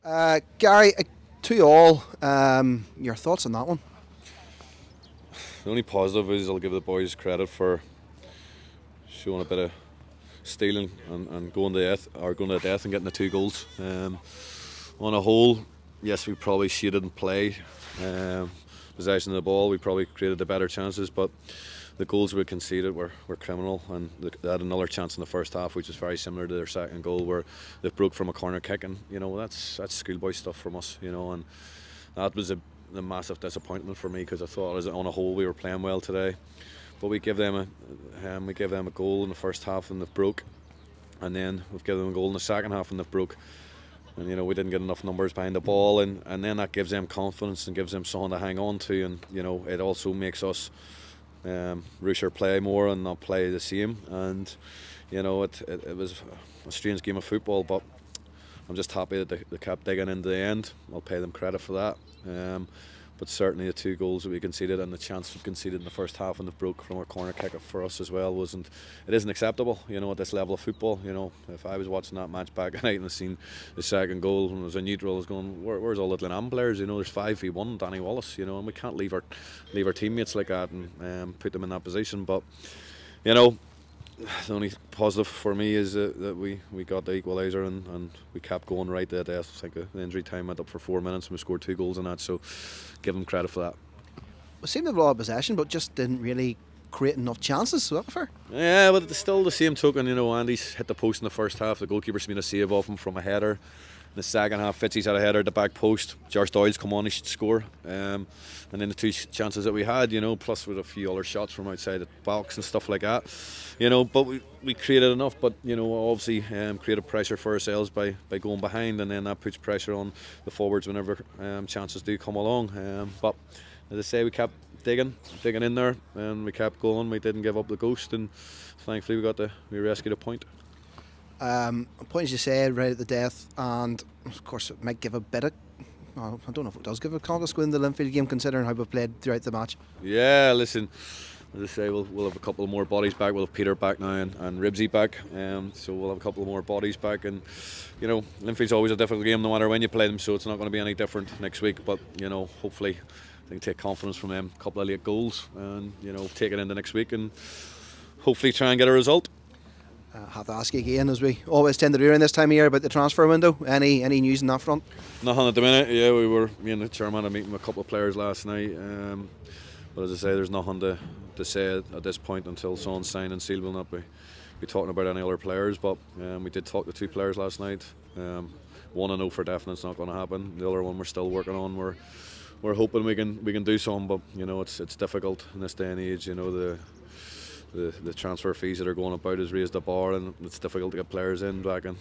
Gary, 2-2. Your thoughts on that one? The only positive is I'll give the boys credit for showing a bit of stealing and going to death and getting the 2 goals. On a whole, yes, we probably shaded play, possession of the ball. We probably created the better chances, but the goals we conceded were criminal, and they had another chance in the first half, which was very similar to their second goal, where they broke from a corner kick, and that's schoolboy stuff from us, and that was a massive disappointment for me, because I thought on a whole we were playing well today, but we gave them a goal in the first half and they've broke, and then we've given them a goal in the second half and they've broke. And we didn't get enough numbers behind the ball, and then that gives them confidence and gives them something to hang on to, and it also makes us rush our play more and not play the same. And it was a strange game of football, but I'm just happy that they kept digging into the end. I'll pay them credit for that. But certainly the 2 goals that we conceded and the chance we conceded in the first half and they broke from a corner kick for us as well it isn't acceptable, at this level of football. If I was watching that match back at night and I seen the second goal and it was a neutral, I was going, where's all the Glenavon players? There's 5v1 Danny Wallace, and we can't leave our teammates like that and put them in that position. But the only positive for me is that we got the equaliser and we kept going right to death. I think the injury time went up for 4 minutes and we scored 2 goals in that, so give them credit for that. We seemed to have a lot of possession, but just didn't really create enough chances. So that fair? Yeah, but it's still the same token. Andy's hit the post in the first half. The goalkeeper's made a save off him from a header. In the second half, Fitzy's had a header at the back post. Josh Doyle's come on, he should score. And then the 2 chances that we had, plus with a few other shots from outside the box and stuff like that. But we created enough, but obviously created pressure for ourselves by going behind, and then that puts pressure on the forwards whenever chances do come along. But as I say, we kept digging in there, and we kept going. We didn't give up the ghost, and thankfully we rescued a point. Point, as you said, right at the death, and of course it might give a bit of, well, I don't know if it does give a confidence going into the Linfield game, considering how we've played throughout the match. Yeah, listen, as I say, we'll have a couple of more bodies back. We'll have Peter back now and Ribsy back, so we'll have a couple of more bodies back. And Linfield's always a difficult game no matter when you play them, so it's not going to be any different next week. But hopefully they can take confidence from them, a couple of late goals, and take it into next week and hopefully try and get a result. Have to ask you again, as we always tend to do around this time of year, about the transfer window. Any news on that front? Nothing at the minute. Yeah, me and the chairman are meeting with a couple of players last night. But as I say, there's nothing to say at this point until someone's signed and sealed. We'll not be talking about any other players. But we did talk to 2 players last night. One I know for definite it's not going to happen. The other one we're still working on. We're hoping we can do something, but it's difficult in this day and age. The transfer fees that are going about has raised the bar, and it's difficult to get players in. Back in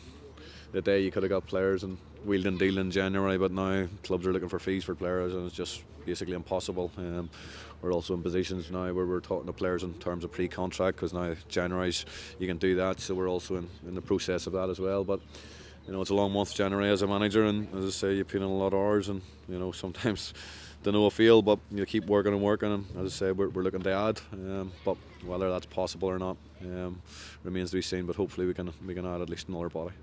the day, you could have got players and wheeled and dealed in January, but now clubs are looking for fees for players, and it's just basically impossible. We're also in positions now where we're talking to players in terms of pre-contract, because now January's you can do that, so we're also in the process of that as well. But it's a long month, January, as a manager, and as I say, you put in a lot of hours, and sometimes don't know a feel, but you keep working and working, and as I say, we're looking to add, but whether that's possible or not remains to be seen. But hopefully we can add at least another body.